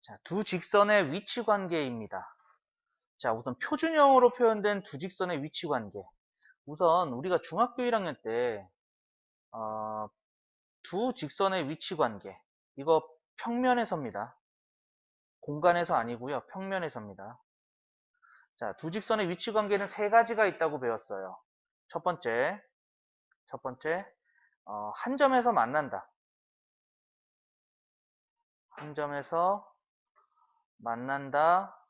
자, 두 직선의 위치 관계입니다. 자, 우선 표준형으로 표현된 두 직선의 위치 관계. 우선 우리가 중학교 1학년 때 두 직선의 위치 관계, 이거 평면에서입니다. 공간에서 아니고요. 평면에서입니다. 자, 두 직선의 위치 관계는 세 가지가 있다고 배웠어요. 첫 번째, 한 점에서 만난다. 한 점에서 만난다.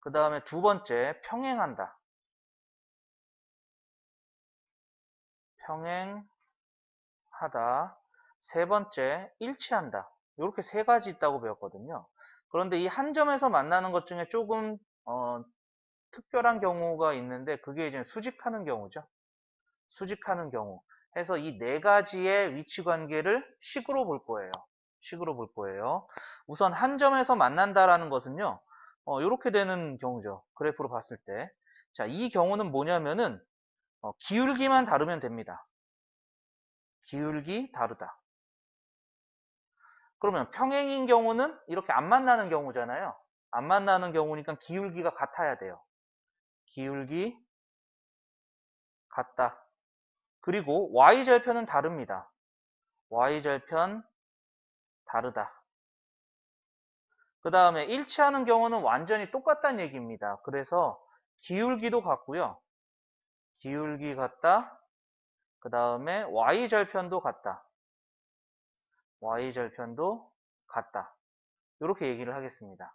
그 다음에 두 번째, 평행한다. 평행하다. 세 번째, 일치한다. 이렇게 세 가지 있다고 배웠거든요. 그런데 이 한 점에서 만나는 것 중에 조금 특별한 경우가 있는데, 그게 이제 수직하는 경우죠. 수직하는 경우 해서 이 네 가지의 위치 관계를 식으로 볼 거예요. 식으로 볼 거예요. 우선 한 점에서 만난다라는 것은요, 이렇게 되는 경우죠. 그래프로 봤을 때. 자, 이 경우는 뭐냐면은 기울기만 다르면 됩니다. 기울기 다르다. 그러면 평행인 경우는 이렇게 안 만나는 경우잖아요. 안 만나는 경우니까 기울기가 같아야 돼요. 기울기 같다. 그리고 y절편은 다릅니다. y절편 다르다. 그 다음에 일치하는 경우는 완전히 똑같다는 얘기입니다. 그래서 기울기도 같고요. 기울기 같다. 그 다음에 y절편도 같다. y절편도 같다. 이렇게 얘기를 하겠습니다.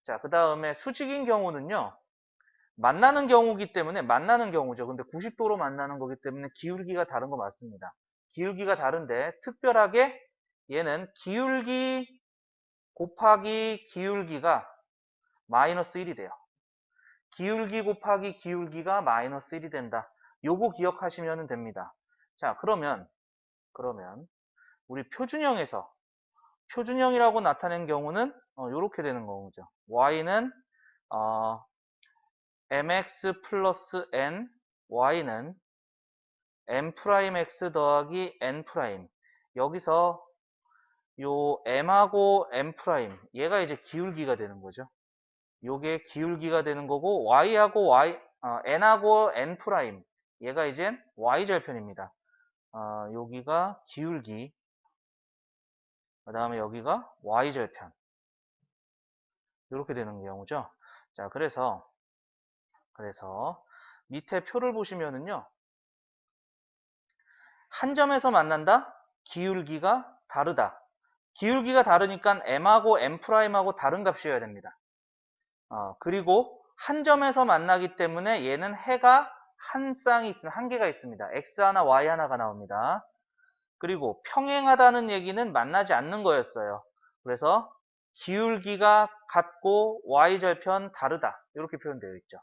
자, 그 다음에 수직인 경우는요. 만나는 경우기 때문에 만나는 경우죠. 근데 90도로 만나는 거기 때문에 기울기가 다른 거 맞습니다. 기울기가 다른데 특별하게 얘는 기울기 곱하기 기울기가 마이너스 1이 돼요. 기울기 곱하기 기울기가 마이너스 1이 된다. 요거 기억하시면 됩니다. 자, 그러면 우리 표준형에서 표준형이라고 나타낸 경우는 이렇게 되는 거죠. y는 mx 플러스 n, y는 m'x 더하기 n'. 여기서 요 m하고 m', 얘가 이제 기울기가 되는 거죠. 요게 기울기가 되는 거고, n하고 n', 얘가 이제 y절편입니다. 여기가 기울기, 그 다음에 여기가 y절편. 이렇게 되는 경우죠. 자, 그래서 밑에 표를 보시면은요, 한 점에서 만난다? 기울기가 다르다. 기울기가 다르니까 m하고 m'하고 다른 값이어야 됩니다. 그리고 한 점에서 만나기 때문에 얘는 해가 한 쌍이 있으면 한 개가 있습니다. x 하나, y 하나가 나옵니다. 그리고 평행하다는 얘기는 만나지 않는 거였어요. 그래서 기울기가 같고 y절편 다르다. 이렇게 표현되어 있죠.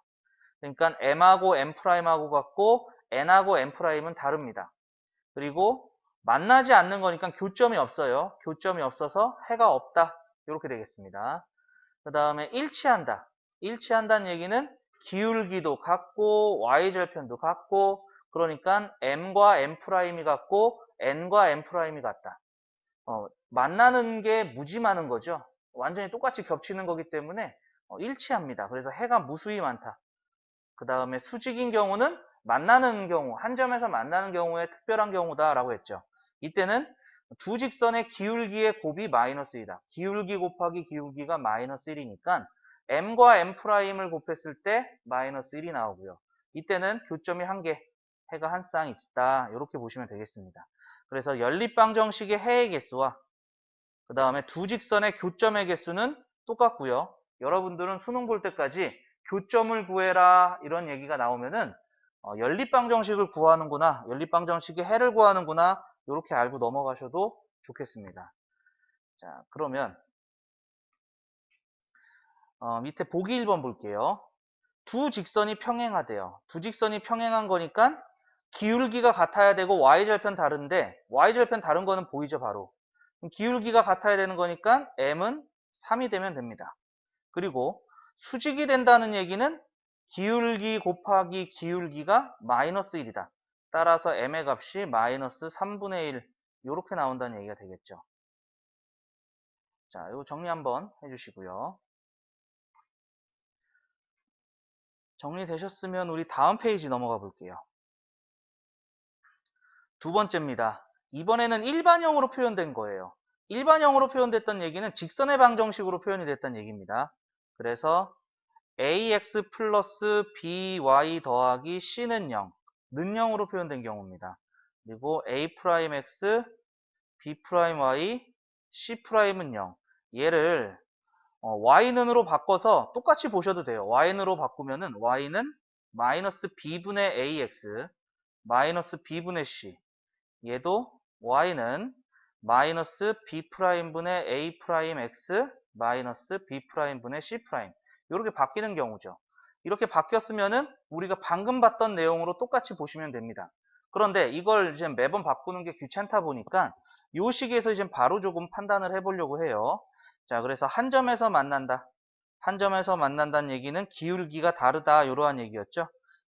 그러니까 m하고 m'하고 같고 n하고 m'은 다릅니다. 그리고 만나지 않는 거니까 교점이 없어요. 교점이 없어서 해가 없다. 이렇게 되겠습니다. 그 다음에 일치한다. 일치한다는 얘기는 기울기도 같고 y절편도 같고, 그러니까 m과 m'이 같고 n과 m'이 같다. 만나는 게 무지 많은 거죠. 완전히 똑같이 겹치는 거기 때문에 일치합니다. 그래서 해가 무수히 많다. 그 다음에 수직인 경우는 만나는 경우, 한 점에서 만나는 경우에 특별한 경우다라고 했죠. 이때는 두 직선의 기울기의 곱이 마이너스 1이다. 기울기 곱하기 기울기가 마이너스 1이니까 m과 m'을 곱했을 때 마이너스 1이 나오고요. 이때는 교점이 한 개, 해가 한 쌍 있다. 이렇게 보시면 되겠습니다. 그래서 연립방정식의 해의 개수와 그 다음에 두 직선의 교점의 개수는 똑같고요. 여러분들은 수능 볼 때까지 교점을 구해라 이런 얘기가 나오면은 연립방정식을 구하는구나, 연립방정식의 해를 구하는구나, 이렇게 알고 넘어가셔도 좋겠습니다. 자, 그러면 밑에 보기 1번 볼게요. 두 직선이 평행하대요. 두 직선이 평행한 거니까 기울기가 같아야 되고 y절편 다른데, y절편 다른 거는 보이죠, 바로. 기울기가 같아야 되는 거니까 m은 3이 되면 됩니다. 그리고 수직이 된다는 얘기는 기울기 곱하기 기울기가 마이너스 1이다. 따라서 m의 값이 마이너스 3분의 1 요렇게 나온다는 얘기가 되겠죠. 자, 이거 정리 한번 해주시고요. 정리되셨으면 우리 다음 페이지 넘어가 볼게요. 두 번째입니다. 이번에는 일반형으로 표현된 거예요. 일반형으로 표현됐던 얘기는 직선의 방정식으로 표현이 됐던 얘기입니다. 그래서 ax 플러스 by 더하기 c는 0, 는 0으로 표현된 경우입니다. 그리고 a'x, b'y, c'은 0. 얘를 y는으로 바꿔서 똑같이 보셔도 돼요. y는으로 바꾸면은 y는 마이너스 b분의 ax, 마이너스 b분의 c. 얘도 y는 마이너스 b'분의 a'x, 마이너스 b'분의 c'. 이렇게 바뀌는 경우죠. 이렇게 바뀌었으면은 우리가 방금 봤던 내용으로 똑같이 보시면 됩니다. 그런데 이걸 이제 매번 바꾸는 게 귀찮다 보니까 이 식에서 이제 바로 조금 판단을 해보려고 해요. 자, 그래서 한 점에서 만난다. 한 점에서 만난다는 얘기는 기울기가 다르다. 이러한 얘기였죠.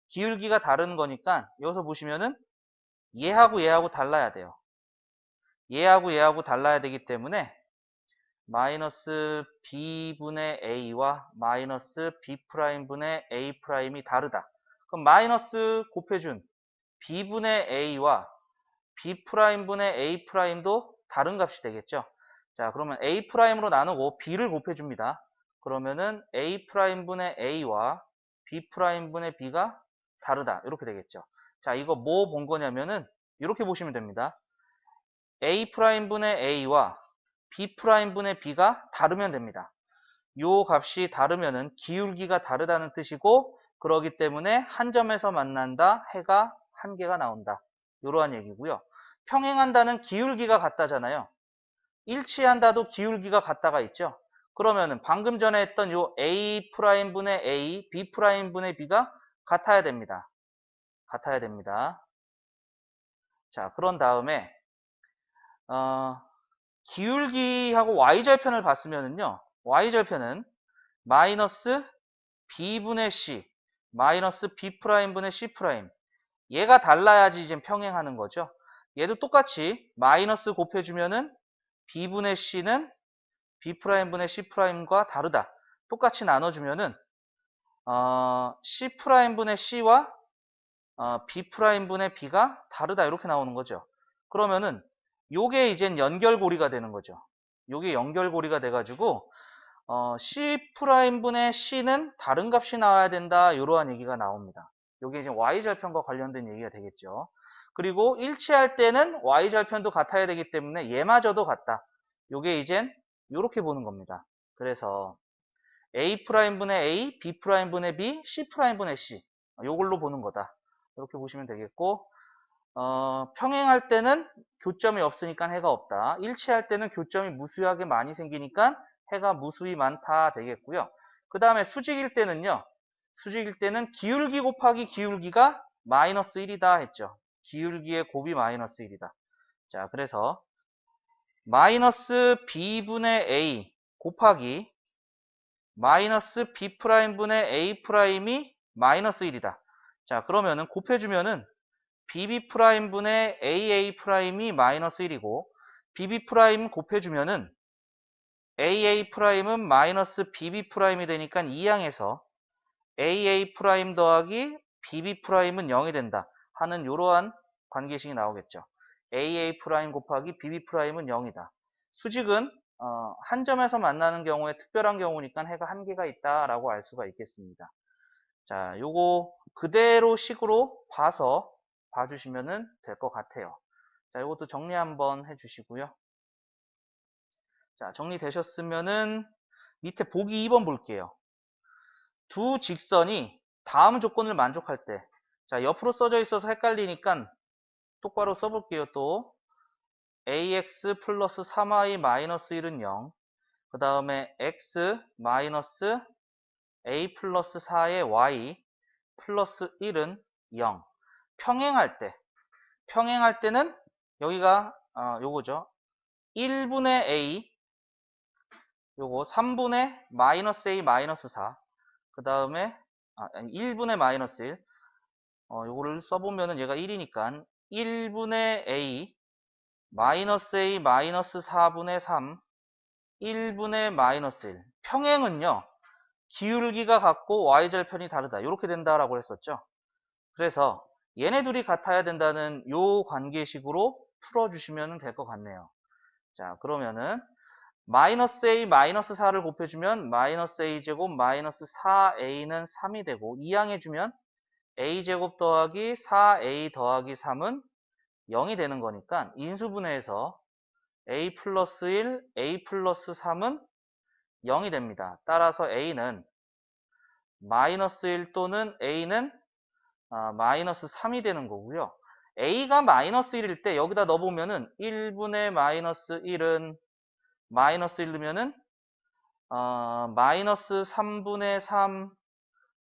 기울기가 다른 거니까 여기서 보시면은 얘하고 달라야 돼요. 얘하고 달라야 되기 때문에 마이너스 b분의 a와 마이너스 b'분의 a'이 다르다. 그럼 마이너스 곱해준 b분의 a와 b'분의 a'도 다른 값이 되겠죠. 자, 그러면 a'으로 나누고 b를 곱해줍니다. 그러면은 a'분의 a와 b'분의 b가 다르다. 이렇게 되겠죠. 자, 이거 뭐 본 거냐면은 이렇게 보시면 됩니다. a'분의 a와 b'분의 b가 다르면 됩니다. 요 값이 다르면은 기울기가 다르다는 뜻이고, 그러기 때문에 한 점에서 만난다, 해가 한 개가 나온다. 이러한 얘기고요. 평행한다는 기울기가 같다잖아요. 일치한다도 기울기가 같다가 있죠. 그러면은 방금 전에 했던 요 a'분의 a, b'분의 b가 같아야 됩니다. 같아야 됩니다. 자, 그런 다음에 기울기하고 y절편을 봤으면은요, y절편은 마이너스 b분의 c, 마이너스 b'분의 c'. 얘가 달라야지 이제 평행하는 거죠. 얘도 똑같이 마이너스 곱해주면은 b분의 c는 b'분의 c'과 다르다. 똑같이 나눠주면은 c'분의 c와 b'분의 b가 다르다. 이렇게 나오는 거죠. 그러면은 요게 이젠 연결고리가 되는 거죠. 요게 연결고리가 돼가지고 C'분의 C는 다른 값이 나와야 된다. 이러한 얘기가 나옵니다. 요게 이제 Y절편과 관련된 얘기가 되겠죠. 그리고 일치할 때는 Y절편도 같아야 되기 때문에 얘마저도 같다. 요게 이젠 요렇게 보는 겁니다. 그래서 A'분의 A, B'분의 B, C'분의 C. 요걸로 보는 거다. 이렇게 보시면 되겠고, 평행할 때는 교점이 없으니까 해가 없다. 일치할 때는 교점이 무수하게 많이 생기니까 해가 무수히 많다 되겠고요. 그 다음에 수직일 때는요. 수직일 때는 기울기 곱하기 기울기가 마이너스 1이다 했죠. 기울기의 곱이 마이너스 1이다. 자, 그래서 마이너스 b분의 a 곱하기 마이너스 b'분의 a'이 마이너스 1이다. 자, 그러면은 곱해주면은 bb'분의 aa'이 마이너스 1이고 bb' 곱해주면은 aa'은 마이너스 bb'이 되니까 이항에서 aa' 더하기 bb'은 0이 된다 하는 이러한 관계식이 나오겠죠. aa' 곱하기 bb'은 0이다. 수직은 한 점에서 만나는 경우에 특별한 경우니까 해가 한 개가 있다라고 알 수가 있겠습니다. 자, 요거 그대로 식으로 봐서 봐주시면 될 것 같아요. 자, 이것도 정리 한번 해주시고요. 자, 정리되셨으면은 밑에 보기 2번 볼게요. 두 직선이 다음 조건을 만족할 때, 자, 옆으로 써져 있어서 헷갈리니까 똑바로 써볼게요. 또 ax 플러스 3y 마이너스 1은 0, 그 다음에 x 마이너스 a 플러스 4의 y 플러스 1은 0. 평행할 때는 여기가 요거죠. 1분의 a, 요거 3분의 마이너스 a 마이너스 4, 그 다음에 1분의 마이너스 1, 요거를 써보면은 얘가 1이니까 1분의 a 마이너스 a 마이너스 4분의 3 1분의 마이너스 1. 평행은요, 기울기가 같고 y절편이 다르다. 이렇게 된다라고 했었죠. 그래서 얘네 둘이 같아야 된다는 요 관계식으로 풀어주시면 될 것 같네요. 자, 그러면은 마이너스 a 마이너스 4를 곱해주면 마이너스 a제곱 마이너스 4a는 3이 되고, 이항해주면 a제곱 더하기 4a 더하기 3은 0이 되는 거니까 인수분해해서 a 플러스 1, a 플러스 3은 0이 됩니다. 따라서 a는 마이너스 1 또는 a는 마이너스 3이 되는 거고요. a가 마이너스 1일 때 여기다 넣어보면은 1분의 마이너스 1은 마이너스 1 넣으면은 마이너스 3분의 3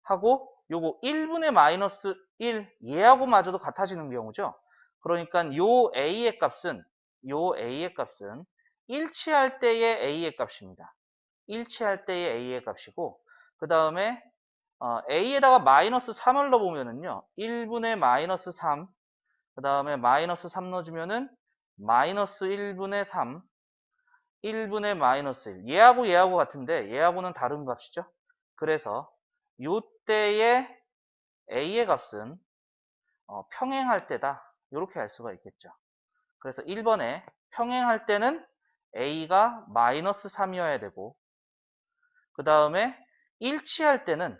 하고 요거 1분의 마이너스 1 얘하고 마저도 같아지는 경우죠. 그러니까 요 a의 값은 일치할 때의 a의 값입니다. 일치할 때의 a의 값이고, 그 다음에 a에다가 마이너스 3을 넣어보면은요 1분의 마이너스 3, 그 다음에 마이너스 3 넣어주면은 마이너스 1분의 3, 1분의 마이너스 1. 얘하고 같은데 얘하고는 다른 값이죠. 그래서 요때의 a의 값은 평행할 때다. 이렇게 알 수가 있겠죠. 그래서 1번에 평행할 때는 a가 마이너스 3이어야 되고, 그 다음에 일치할 때는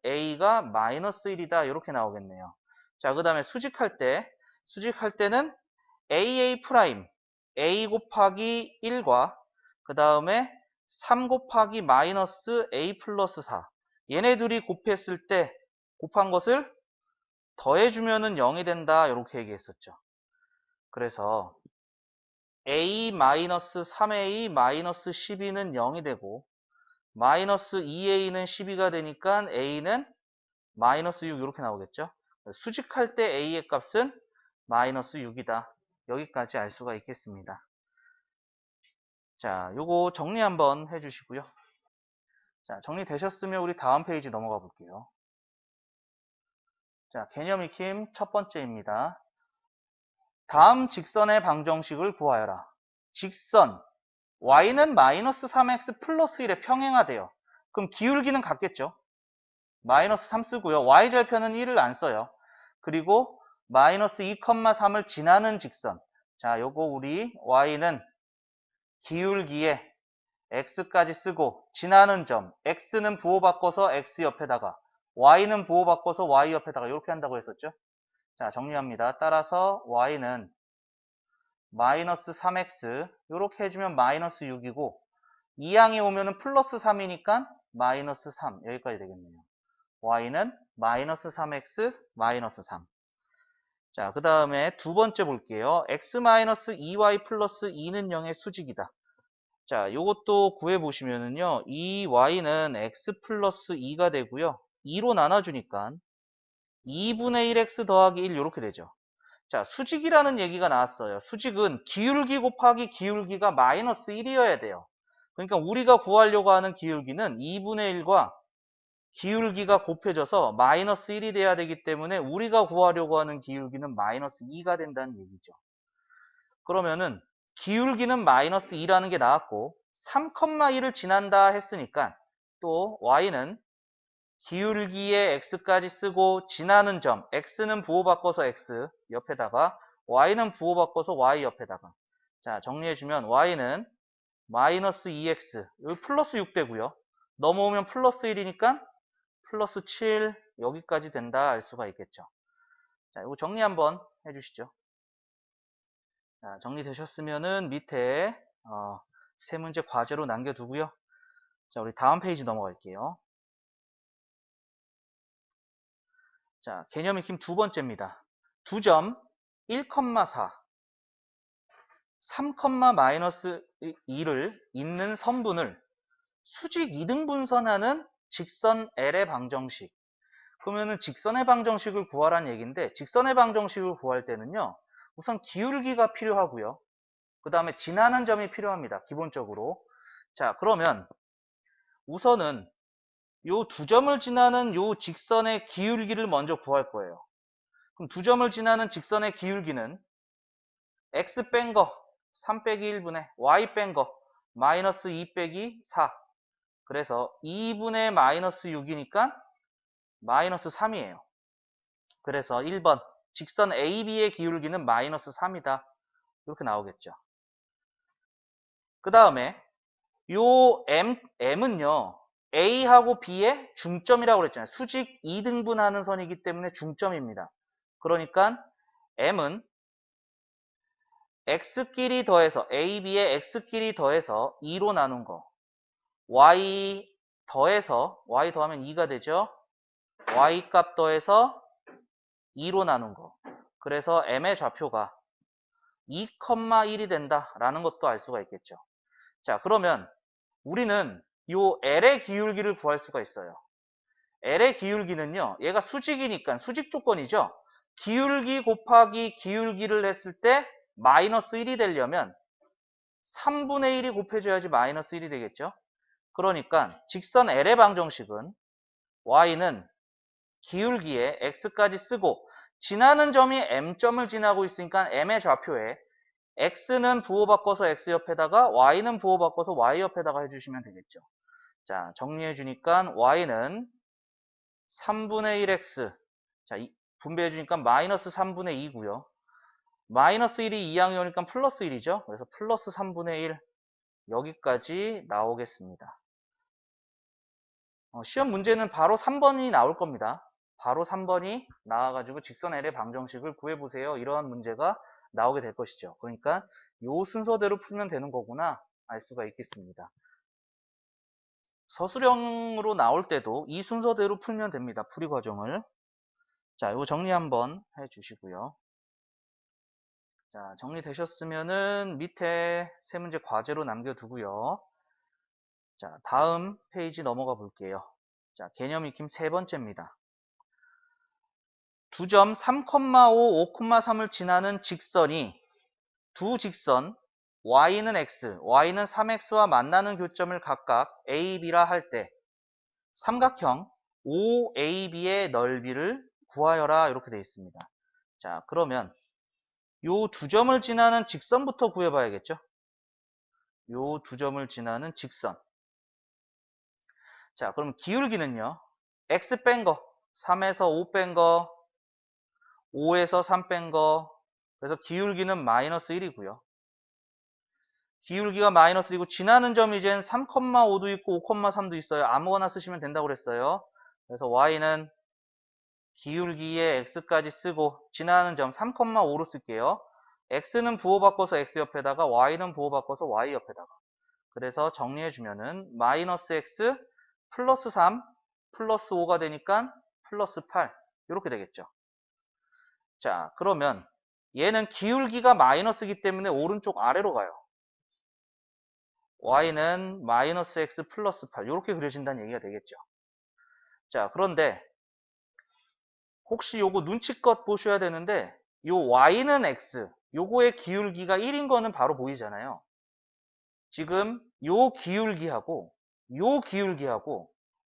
a가 마이너스 1이다. 이렇게 나오겠네요. 자, 그 다음에 수직할 때는 aa 프라임 a 곱하기 1과 그 다음에 3 곱하기 마이너스 a 플러스 4, 얘네 둘이 곱했을 때 곱한 것을 더해주면은 0이 된다. 이렇게 얘기했었죠. 그래서 a 마이너스 3a 마이너스 12는 0이 되고, 마이너스 2a는 12가 되니까 a는 마이너스 6 이렇게 나오겠죠. 수직할 때 a의 값은 마이너스 6이다. 여기까지 알 수가 있겠습니다. 자, 요거 정리 한번 해주시고요. 자, 정리되셨으면 우리 다음 페이지 넘어가 볼게요. 자, 개념 익힘 첫 번째입니다. 다음 직선의 방정식을 구하여라. 직선 y는 마이너스 3x 플러스 1에 평행하대요. 그럼 기울기는 같겠죠? 마이너스 3 쓰고요. y절편은 1을 안 써요. 그리고 마이너스 2,3을 지나는 직선. 자, 요거 우리 y는 기울기에 x까지 쓰고, 지나는 점 x는 부호 바꿔서 x 옆에다가 y는 부호 바꿔서 y 옆에다가 이렇게 한다고 했었죠. 자, 정리합니다. 따라서 y는 마이너스 3x 이렇게 해주면 마이너스 6이고, 2항이 오면은 플러스 3이니까 마이너스 3 여기까지 되겠네요. y는 마이너스 3x 마이너스 3. 자, 그 다음에 두 번째 볼게요. x 마이너스 2y 플러스 2는 0의 수직이다. 자, 요것도 구해보시면은요, 이 y는 x 플러스 2가 되고요. 2로 나눠주니까 2분의 1x 더하기 1 이렇게 되죠. 자, 수직이라는 얘기가 나왔어요. 수직은 기울기 곱하기 기울기가 마이너스 1이어야 돼요. 그러니까 우리가 구하려고 하는 기울기는 2분의 1과 기울기가 곱해져서 마이너스 1이 돼야 되기 때문에 우리가 구하려고 하는 기울기는 마이너스 2가 된다는 얘기죠. 그러면은 기울기는 마이너스 2라는 게 나왔고 3,1을 지난다 했으니까 또 y는 기울기에 x까지 쓰고 지나는 점 x는 부호 바꿔서 x 옆에다가 y는 부호 바꿔서 y 옆에다가, 자, 정리해주면 y는 마이너스 2x 여기 플러스 6 되고요. 넘어오면 플러스 1이니까 플러스 7 여기까지 된다 알 수가 있겠죠. 자, 이거 정리 한번 해주시죠. 자, 정리되셨으면은 밑에 세 문제 과제로 남겨두고요. 자, 우리 다음 페이지 넘어갈게요. 자, 개념 익힘 두 번째입니다. 두 점 1,4 3, 마이너스 2를 잇는 선분을 수직 2등분선하는 직선 L의 방정식. 그러면은 직선의 방정식을 구하라는 얘기인데, 직선의 방정식을 구할 때는요, 우선 기울기가 필요하고요. 그 다음에 지나는 점이 필요합니다. 기본적으로. 자, 그러면 우선은 요 두 점을 지나는 요 직선의 기울기를 먼저 구할 거예요. 그럼 두 점을 지나는 직선의 기울기는 x 뺀 거 3 빼기 1분의 y 뺀 거 마이너스 2 빼기 4. 그래서 2분의 마이너스 6이니까 마이너스 3이에요. 그래서 1번 직선 AB의 기울기는 마이너스 3이다. 이렇게 나오겠죠. 그 다음에 요 M은요. A하고 B의 중점이라고 그랬잖아요. 수직 2등분하는 선이기 때문에 중점입니다. 그러니까 M은 X끼리 더해서 AB의 X끼리 더해서 2로 나눈 거 Y 더해서 Y 더하면 2가 되죠. Y 값 더해서 2로 나눈 거. 그래서 M의 좌표가 2,1이 된다라는 것도 알 수가 있겠죠. 자, 그러면 우리는 요 L의 기울기를 구할 수가 있어요. L의 기울기는요. 얘가 수직이니까 수직 조건이죠. 기울기 곱하기 기울기를 했을 때 마이너스 1이 되려면 3분의 1이 곱해져야지 마이너스 1이 되겠죠. 그러니까 직선 L의 방정식은 Y는 기울기에 X까지 쓰고 지나는 점이 M점을 지나고 있으니까 M의 좌표에 X는 부호 바꿔서 X 옆에다가 Y는 부호 바꿔서 Y 옆에다가 해주시면 되겠죠. 자, 정리해 주니까 Y는 3분의 1X. 자, 분배해 주니까 마이너스 3분의 2고요. 마이너스 1이 2항이 오니까 플러스 1이죠. 그래서 플러스 3분의 1 여기까지 나오겠습니다. 시험 문제는 바로 3번이 나올 겁니다. 바로 3번이 나와가지고 직선 L의 방정식을 구해보세요. 이러한 문제가 나오게 될 것이죠. 그러니까 이 순서대로 풀면 되는 거구나 알 수가 있겠습니다. 서술형으로 나올 때도 이 순서대로 풀면 됩니다. 풀이 과정을. 자, 이거 정리 한번 해주시고요. 자, 정리되셨으면은 밑에 세 문제 과제로 남겨두고요. 자, 다음 페이지 넘어가 볼게요. 자, 개념 익힘 세 번째입니다. 두 점 3,5, 5,3을 지나는 직선이 두 직선 y는 x, y는 3x와 만나는 교점을 각각 a, b라 할 때 삼각형 OAB의 넓이를 구하여라 이렇게 되어 있습니다. 자, 그러면 요 두 점을 지나는 직선부터 구해봐야겠죠. 요 두 점을 지나는 직선. 자, 그럼 기울기는요. x 뺀 거, 3에서 5 뺀 거, 5에서 3 뺀 거. 그래서 기울기는 마이너스 1이고요. 기울기가 마이너스 1이고 지나는 점이 이젠 3,5도 있고 5,3도 있어요. 아무거나 쓰시면 된다고 그랬어요. 그래서 y는 기울기에 x까지 쓰고 지나는 점 3,5로 쓸게요. x는 부호 바꿔서 x 옆에다가 y는 부호 바꿔서 y 옆에다가. 그래서 정리해주면은 마이너스 x 플러스 3 플러스 5가 되니까 플러스 8 이렇게 되겠죠. 자, 그러면 얘는 기울기가 마이너스이기 때문에 오른쪽 아래로 가요. y는 마이너스 x 플러스 8 이렇게 그려진다는 얘기가 되겠죠. 자, 그런데 혹시 요거 눈치껏 보셔야 되는데 요 y는 x 요거의 기울기가 1인 거는 바로 보이잖아요. 지금 요 기울기하고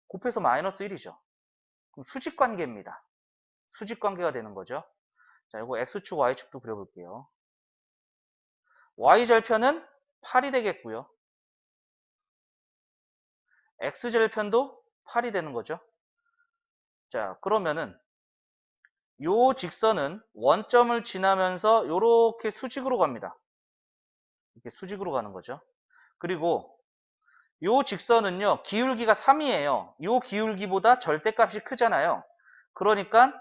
곱해서 마이너스 1이죠. 그럼 수직관계입니다. 수직관계가 되는 거죠. 자, 요거 x축 y축도 그려볼게요. y절편은 8이 되겠고요. x절편도 8이 되는 거죠. 자, 그러면은 요 직선은 원점을 지나면서 요렇게 수직으로 갑니다. 이렇게 수직으로 가는 거죠. 그리고 요 직선은요, 기울기가 3이에요. 요 기울기보다 절대값이 크잖아요. 그러니까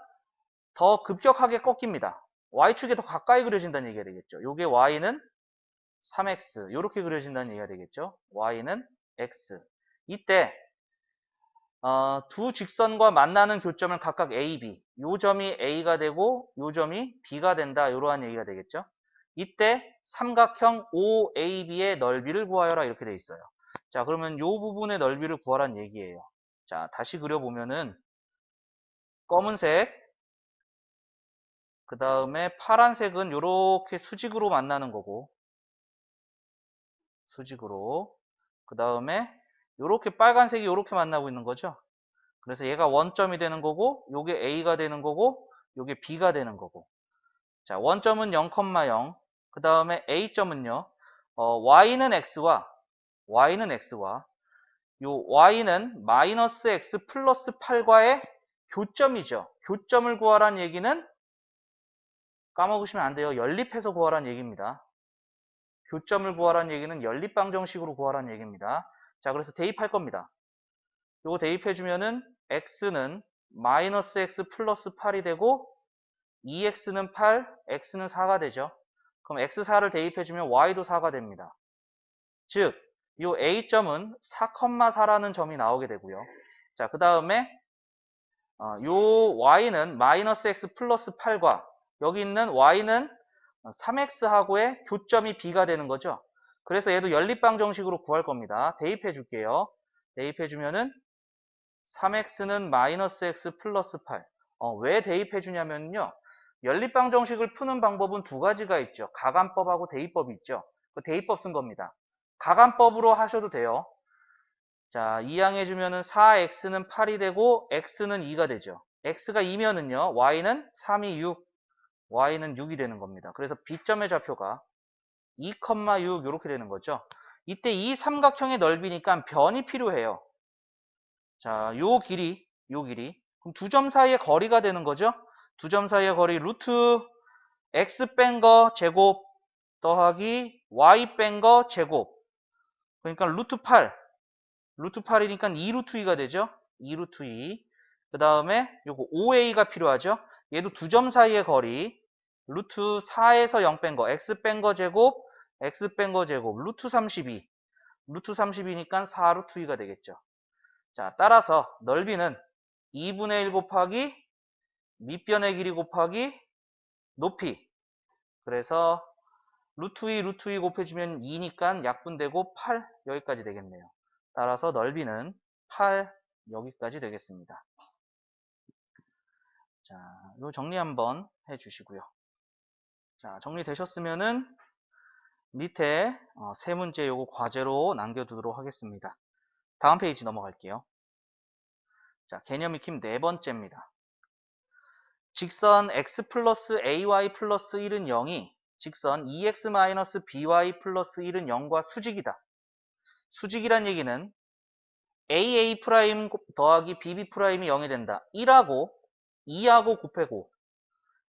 더 급격하게 꺾입니다. y축에 더 가까이 그려진다는 얘기가 되겠죠. 요게 y는 3x 요렇게 그려진다는 얘기가 되겠죠. y는 x. 이때 두 직선과 만나는 교점을 각각 A, B. 요 점이 A가 되고 요 점이 B가 된다. 이러한 얘기가 되겠죠. 이때 삼각형 OAB의 넓이를 구하여라 이렇게 돼 있어요. 자, 그러면 요 부분의 넓이를 구하라는 얘기예요. 자, 다시 그려보면은 검은색 그 다음에 파란색은 요렇게 수직으로 만나는 거고 수직으로 그 다음에 요렇게 빨간색이 요렇게 만나고 있는 거죠. 그래서 얘가 원점이 되는 거고 요게 A가 되는 거고 요게 B가 되는 거고. 자, 원점은 0,0 그 다음에 A점은요. y는 x와 요 y는 마이너스 x 플러스 8과의 교점이죠. 교점을 구하라는 얘기는 까먹으시면 안 돼요. 연립해서 구하라는 얘기입니다. 교점을 구하라는 얘기는 연립방정식으로 구하라는 얘기입니다. 자, 그래서 대입할 겁니다. 요거 대입해주면은 x는 마이너스 x 플러스 8이 되고 2x는 8, x는 4가 되죠. 그럼 x4를 대입해주면 y도 4가 됩니다. 즉, 요 a점은 4,4라는 점이 나오게 되고요. 자, 그 다음에 요 y는 마이너스 x 플러스 8과 여기 있는 y는 3x하고의 교점이 b가 되는 거죠. 그래서 얘도 연립방정식으로 구할 겁니다. 대입해 줄게요. 대입해 주면은 3x는 마이너스 x 플러스 8. 왜 대입해 주냐면요. 연립방정식을 푸는 방법은 두 가지가 있죠. 가간법하고 대입법이 있죠. 그 대입법 쓴 겁니다. 가간법으로 하셔도 돼요. 자, 2항해 주면은 4x는 8이 되고 x는 2가 되죠. x가 2면은요. y는 3이 6, y는 6이 되는 겁니다. 그래서 B점의 좌표가 2,6 이렇게 되는 거죠. 이때 이 삼각형의 넓이니까 변이 필요해요. 자, 요 길이. 그럼 두 점 사이의 거리가 되는 거죠. 두 점 사이의 거리 루트 x 뺀 거 제곱 더하기 y 뺀 거 제곱. 그러니까 루트 8이니까 2루트 2가 되죠. 2루트 2. 그 다음에 요거 5a가 필요하죠. 얘도 두 점 사이의 거리 루트 4에서 0 뺀 거 x 뺀 거 제곱 루트 32. 루트 32니까 4루트 2가 되겠죠. 자, 따라서 넓이는 2분의 1 곱하기 밑변의 길이 곱하기 높이. 그래서 루트 2 곱해주면 2니까 약분되고 8 여기까지 되겠네요. 따라서 넓이는 8 여기까지 되겠습니다. 자, 요 정리 한번 해주시고요. 자, 정리되셨으면은 밑에 세 문제 요거 과제로 남겨두도록 하겠습니다. 다음 페이지 넘어갈게요. 자, 개념 익힘 네 번째입니다. 직선 x 플러스 ay 플러스 1은 0이 직선 2x 마이너스 by 플러스 1은 0과 수직이다. 수직이란 얘기는 AA 프라임 더하기 BB 프라임이 0이 된다. 1하고 2하고 곱해고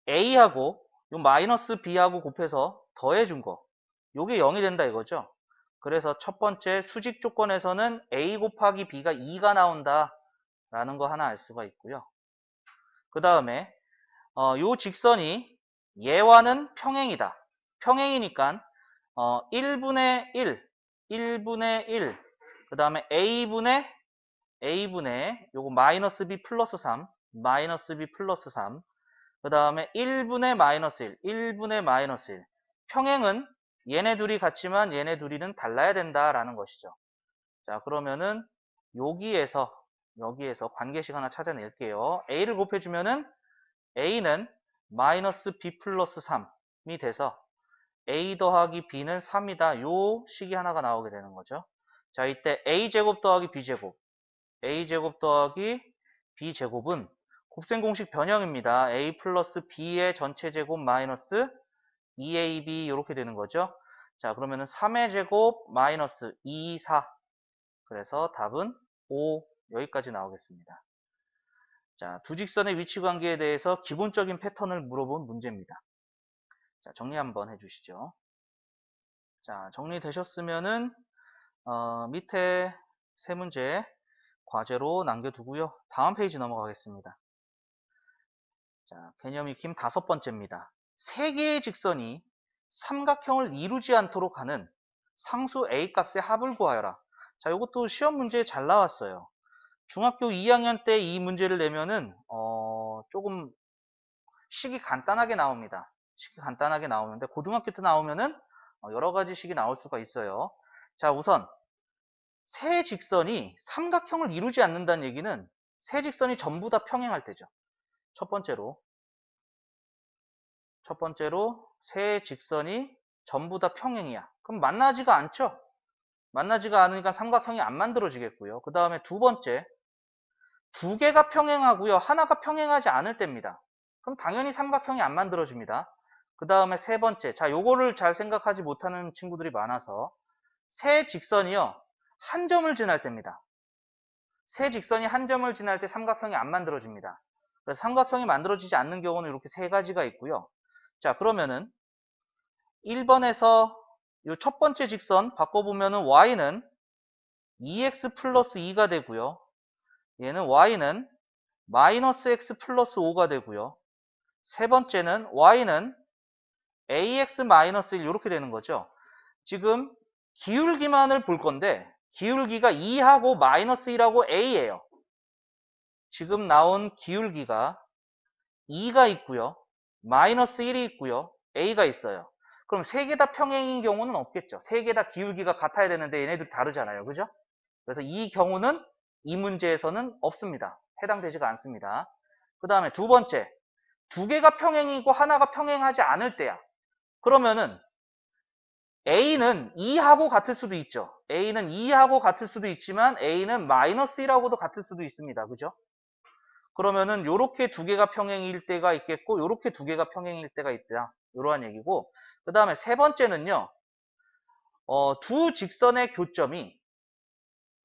A하고 요 마이너스 B하고 곱해서 더해준 거. 요게 0이 된다 이거죠. 그래서 첫 번째 수직 조건에서는 A 곱하기 B가 2가 나온다 라는 거 하나 알 수가 있고요. 그 다음에 요 직선이 얘와는 평행이다. 평행이니까 1분의 1, 그 다음에 A분의 요거 마이너스 B 플러스 3, 그 다음에 1분의 마이너스 1. 평행은 얘네 둘이 같지만 얘네 둘이는 달라야 된다라는 것이죠. 자, 그러면은 여기에서 관계식 하나 찾아낼게요. A를 곱해주면은 A는 마이너스 B 플러스 3이 돼서 A 더하기 B는 3이다. 요 식이 하나가 나오게 되는 거죠. 자, 이때 A제곱 더하기 B제곱 더하기 B제곱은 곱셈 공식 변형입니다. A 플러스 B의 전체 제곱 마이너스 2AB 이렇게 되는 거죠. 자, 그러면은 3의 제곱 마이너스 2, 4. 그래서 답은 5 여기까지 나오겠습니다. 자, 두 직선의 위치 관계에 대해서 기본적인 패턴을 물어본 문제입니다. 자, 정리 한번 해주시죠. 자, 정리되셨으면은 밑에 세 문제 과제로 남겨두고요. 다음 페이지 넘어가겠습니다. 자, 개념 익힘 다섯 번째입니다. 세 개의 직선이 삼각형을 이루지 않도록 하는 상수 A 값의 합을 구하여라. 자, 이것도 시험 문제에 잘 나왔어요. 중학교 2학년 때 이 문제를 내면은 조금 식이 간단하게 나옵니다. 식이 간단하게 나오는데 고등학교 때 나오면은 여러 가지 식이 나올 수가 있어요. 자, 우선 세 직선이 삼각형을 이루지 않는다는 얘기는 세 직선이 전부 다 평행할 때죠. 첫 번째로 세 직선이 전부 다 평행이야. 그럼 만나지가 않죠? 만나지가 않으니까 삼각형이 안 만들어지겠고요. 그 다음에 두 번째, 두 개가 평행하고요. 하나가 평행하지 않을 때입니다. 그럼 당연히 삼각형이 안 만들어집니다. 그 다음에 세 번째. 자, 요거를 잘 생각하지 못하는 친구들이 많아서 세 직선이요. 한 점을 지날 때입니다. 세 직선이 한 점을 지날 때 삼각형이 안 만들어집니다. 그래서 삼각형이 만들어지지 않는 경우는 이렇게 세 가지가 있고요. 자, 그러면은 1번에서 요 첫 번째 직선 바꿔보면은 y는 2x 플러스 2가 되고요. 얘는 y는 마이너스 x 플러스 5가 되고요. 세 번째는 y는 ax 마이너스 1 이렇게 되는 거죠. 지금 기울기만을 볼 건데 기울기가 2하고 마이너스 1하고 a예요. 지금 나온 기울기가 2가 있고요. 마이너스 1이 있고요. a가 있어요. 그럼 세 개 다 평행인 경우는 없겠죠. 세 개 다 기울기가 같아야 되는데 얘네들이 다르잖아요. 그죠? 그래서 이 경우는 이 문제에서는 없습니다. 해당되지가 않습니다. 그 다음에 두 번째, 두 개가 평행이고 하나가 평행하지 않을 때야. 그러면은 A는 2하고 같을 수도 있죠. A는 2하고 같을 수도 있지만 A는 마이너스 1하고도 같을 수도 있습니다. 그죠? 그러면은 요렇게 두 개가 평행일 때가 있겠고 요렇게 두 개가 평행일 때가 있다. 이러한 얘기고 그 다음에 세 번째는요. 두 직선의 교점이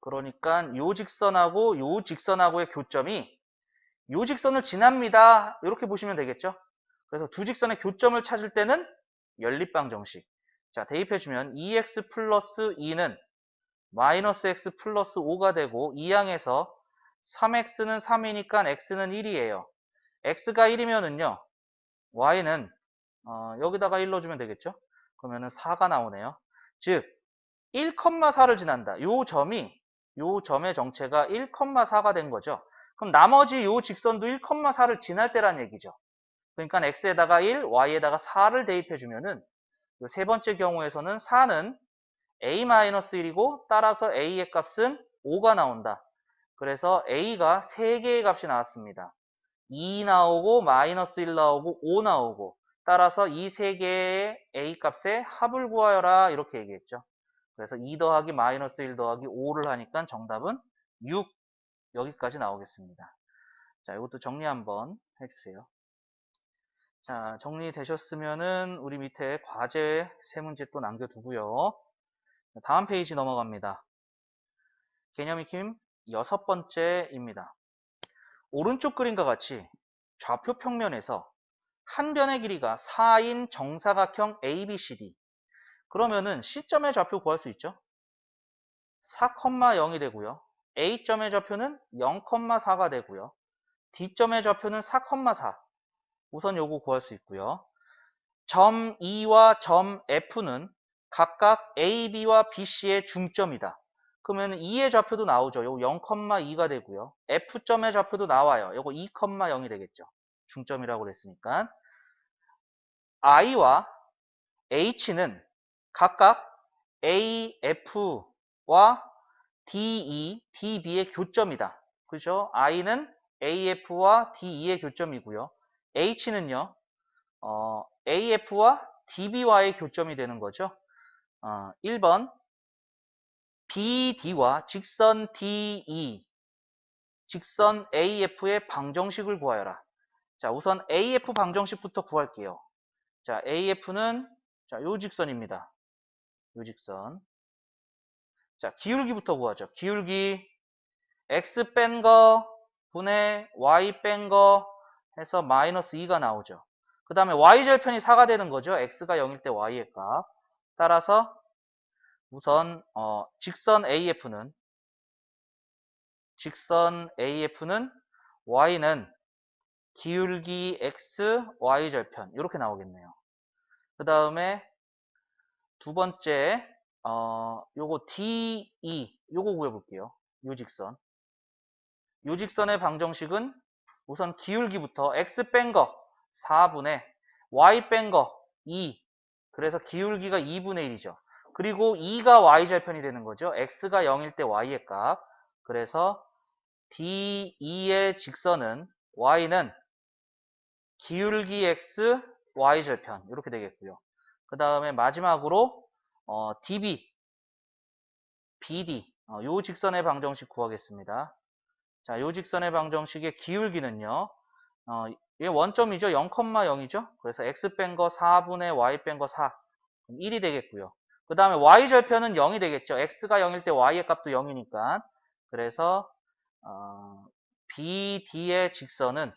그러니까 요 직선하고 요 직선하고의 교점이 요 직선을 지납니다. 이렇게 보시면 되겠죠. 그래서 두 직선의 교점을 찾을 때는 연립방 정식. 자, 대입해주면 2x 플러스 2는 마이너스 x 플러스 5가 되고 이 항에서 3x는 3이니까 x는 1이에요. x가 1이면은요. y는 여기다가 1 넣어주면 되겠죠. 그러면은 4가 나오네요. 즉 1,4를 지난다. 요 점의 정체가 1,4가 된 거죠. 그럼 나머지 요 직선도 1,4를 지날 때란 얘기죠. 그러니까 x에다가 1, y에다가 4를 대입해주면은 세 번째 경우에서는 4는 a-1이고 따라서 a의 값은 5가 나온다. 그래서 a가 3개의 값이 나왔습니다. 2 나오고 마이너스 1 나오고 5 나오고 따라서 이 3개의 a 값의 합을 구하여라 이렇게 얘기했죠. 그래서 2 더하기 마이너스 1 더하기 5를 하니까 정답은 6 여기까지 나오겠습니다. 자, 이것도 정리 한번 해주세요. 자, 정리되셨으면은 우리 밑에 과제 세 문제 또 남겨두고요. 다음 페이지 넘어갑니다. 개념 익힘 6번째입니다. 오른쪽 그림과 같이 좌표 평면에서 한 변의 길이가 4인 정사각형 ABCD. 그러면은 C점의 좌표 구할 수 있죠? 4,0이 되고요. A점의 좌표는 0,4가 되고요. D점의 좌표는 4,4. 우선 요거 구할 수 있고요. 점 E와 점 F는 각각 A, B와 BC의 중점이다. 그러면 E의 좌표도 나오죠. 요거 0,2가 되고요. F점의 좌표도 나와요. 요거 2,0이 되겠죠. 중점이라고 그랬으니까. I와 H는 각각 A, F와 DE, DB의 교점이다. 그죠? I는 AF와 DE의 교점이고요. H는요. AF와 DB와의 교점이 되는 거죠. 1번 BD와 직선 DE, 직선 AF의 방정식을 구하여라. 자, 우선 AF 방정식부터 구할게요. 자, AF는 자, 요 직선입니다. 요 직선. 자, 기울기부터 구하죠. 기울기 X 뺀 거 분의 Y 뺀 거 해서 마이너스 2가 나오죠. 그 다음에 Y절편이 4가 되는 거죠. X가 0일 때 Y의 값. 따라서 우선 직선 AF는 Y는 기울기 X, Y절편 이렇게 나오겠네요. 그 다음에 두 번째 요거 DE 요거 구해볼게요. 요 직선. 요 직선의 방정식은 우선 기울기부터 X 뺀 거 4분의 Y 뺀 거 2. 그래서 기울기가 2분의 1이죠. 그리고 2가 Y절편이 되는 거죠. X가 0일 때 Y의 값. 그래서 DE의 직선은 Y는 기울기 X, Y절편 이렇게 되겠고요. 그 다음에 마지막으로 DB, BD 요 직선의 방정식 구하겠습니다. 자, 요 직선의 방정식의 기울기는요. 얘 원점이죠. 0,0이죠. 그래서 x 뺀 거 4분의 y 뺀 거 4. 1이 되겠고요. 그 다음에 y절편은 0이 되겠죠. x가 0일 때 y의 값도 0이니까. 그래서 BD의 직선은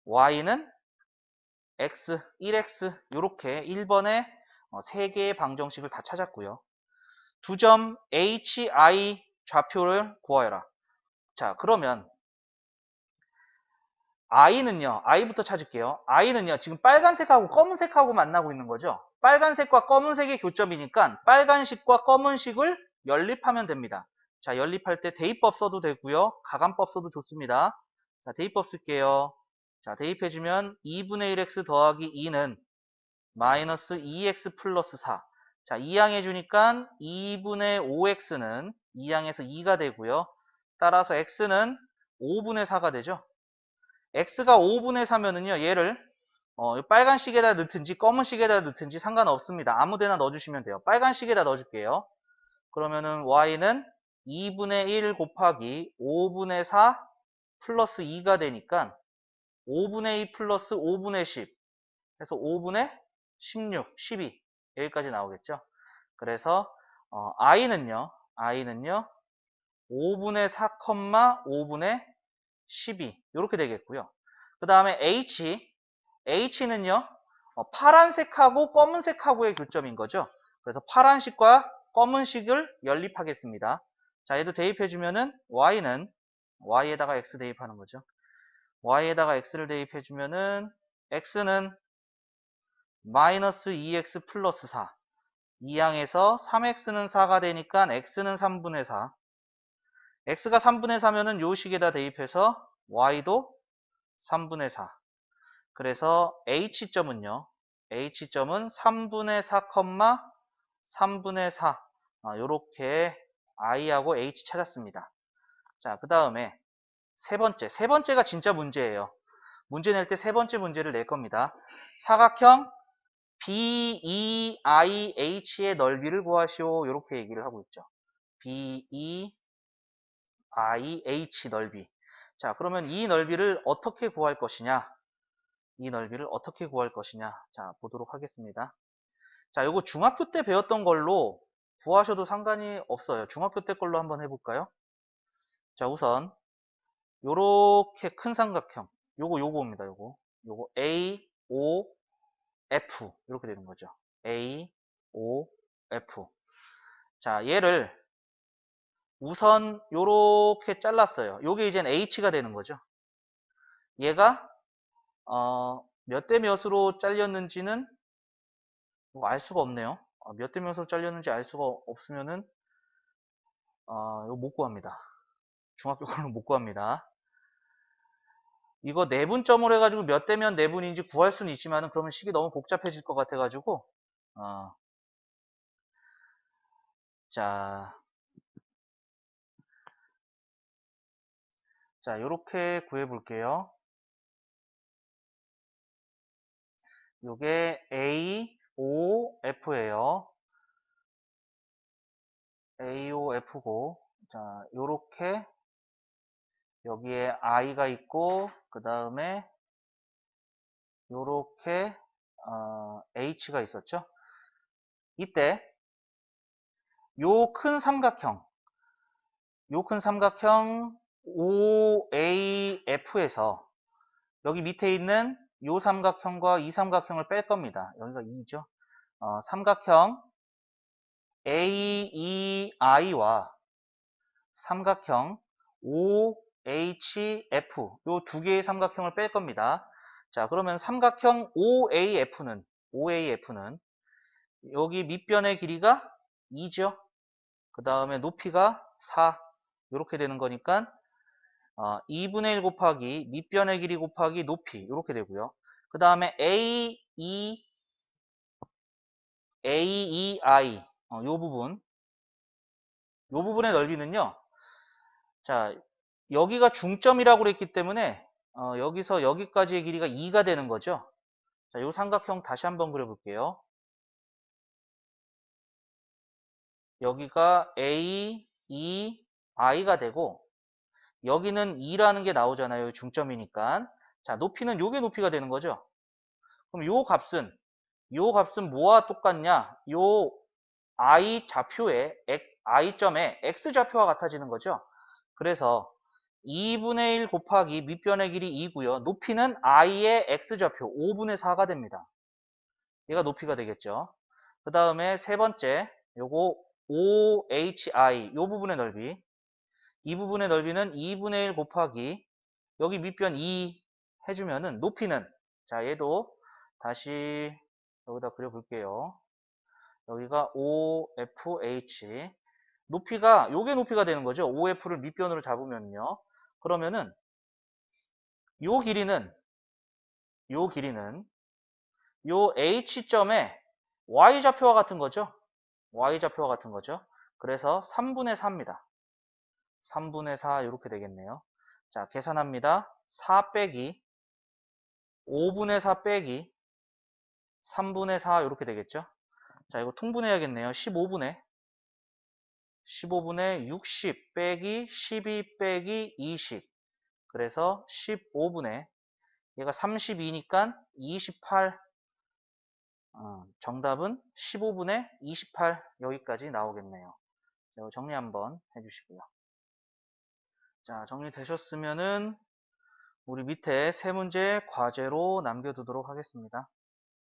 y는 x, 1x 이렇게 1번에 3개의 방정식을 다 찾았고요. 두 점 HI 좌표를 구하여라. 자, 그러면 I부터 찾을게요. I는요, 지금 빨간색하고 검은색하고 만나고 있는 거죠. 빨간색과 검은색의 교점이니까 빨간식과 검은식을 연립하면 됩니다. 자, 연립할 때 대입법 써도 되고요. 가감법 써도 좋습니다. 자, 대입법 쓸게요. 자, 대입해주면 2분의 1x 더하기 2는 마이너스 2x 플러스 4. 자, 2항 해주니까 2분의 5x는 2항에서 2가 되고요. 따라서 x는 5분의 4가 되죠. x가 5분의 4면은요, 얘를 빨간식에다 넣든지 검은식에다 넣든지 상관없습니다. 아무데나 넣어주시면 돼요. 빨간식에다 넣어줄게요. 그러면은 y는 2분의 1 곱하기 5분의 4 플러스 2가 되니까 5분의 2 플러스 5분의 10 해서 5분의 16, 12 여기까지 나오겠죠. 그래서 i는요 5분의 4, 5분의 12 이렇게 되겠고요. 그 다음에 h는요 파란색하고 검은색하고의 교점인 거죠. 그래서 파란색과 검은색을 연립하겠습니다. 자, 얘도 대입해주면은 y는 y에다가 x 대입하는 거죠. y에다가 x를 대입해주면은 x는 마이너스 2x 플러스 4. 2항에서 3x는 4가 되니까 x는 3분의 4. x가 3분의 4면은 요 식에다 대입해서 y도 3분의 4. 그래서 h점은요. h점은 3분의 4, 3분의 4. 요렇게 i하고 h 찾았습니다. 자, 그 다음에 세 번째가 진짜 문제예요. 문제 낼 때 세 번째 문제를 낼 겁니다. 사각형 BEIH의 넓이를 구하시오. 이렇게 얘기를 하고 있죠. BEIH 넓이. 자, 그러면 이 넓이를 어떻게 구할 것이냐? 자, 보도록 하겠습니다. 자, 요거 중학교 때 배웠던 걸로 구하셔도 상관이 없어요. 중학교 때 걸로 한번 해볼까요? 자, 우선 요렇게 큰 삼각형. 요거입니다. 요거 A, O, F 이렇게 되는 거죠. A, O, F. 자, 얘를 우선 요렇게 잘랐어요. 요게 이젠 H가 되는 거죠. 얘가 몇 대 몇으로 잘렸는지는 알 수가 없네요. 몇 대 몇으로 잘렸는지 알 수가 없으면은 이거 못 구합니다. 중학교 거는 못 구합니다. 이거 내분점으로 해가지고 몇 대 몇 내분인지 구할 수는 있지만은 그러면 식이 너무 복잡해질 것 같아가지고 자, 요렇게 구해 볼게요. 요게 A, O, F예요. A, O, F고, 자, 요렇게 여기에 I가 있고, 그 다음에 요렇게 H가 있었죠. 이때 요 큰 삼각형 OAF에서 여기 밑에 있는 요 삼각형과 이 삼각형을 뺄 겁니다. 여기가 2죠. 삼각형 AEI와 삼각형 OHF 요 두 개의 삼각형을 뺄 겁니다. 자, 그러면 삼각형 OAF는 여기 밑변의 길이가 2죠. 그 다음에 높이가 4 이렇게 되는 거니까 2분의 1 곱하기 밑변의 길이 곱하기 높이 이렇게 되고요. 그 다음에 AEI 요 부분의 넓이는요. 자, 여기가 중점이라고 그랬기 때문에 여기서 여기까지의 길이가 2가 되는 거죠. 자, 요 삼각형 다시 한번 그려볼게요. 여기가 A, E, I가 되고 여기는 2라는 게 나오잖아요. 중점이니까. 자, 높이는 요게 높이가 되는 거죠. 그럼 요 값은 뭐와 똑같냐? 요 I 좌표에, I점에 X좌표와 같아지는 거죠. 그래서 2분의 1 곱하기 밑변의 길이 2고요. 높이는 I의 X좌표 5분의 4가 됩니다. 얘가 높이가 되겠죠. 그 다음에 세 번째, 요거 OHI, 요 부분의 넓이. 이 부분의 넓이는 2분의 1 곱하기, 여기 밑변 2 해주면은 높이는, 자, 얘도 다시 여기다 그려볼게요. 여기가 OFH. 높이가, 요게 높이가 되는 거죠. OF를 밑변으로 잡으면요. 그러면은, 요 길이는, 요 길이는, 요 H점의 Y좌표와 같은 거죠. Y좌표와 같은 거죠. 그래서 3분의 4입니다. 3분의 4 이렇게 되겠네요. 자, 계산합니다. 4 빼기 5분의 4 빼기 3분의 4 이렇게 되겠죠. 자, 이거 통분해야겠네요. 15분의 60 빼기 12 빼기 20. 그래서 15분의, 얘가 32니까 28. 정답은 15분의 28 여기까지 나오겠네요. 자, 이거 정리 한번 해주시고요. 자, 정리되셨으면은 우리 밑에 세 문제 과제로 남겨두도록 하겠습니다.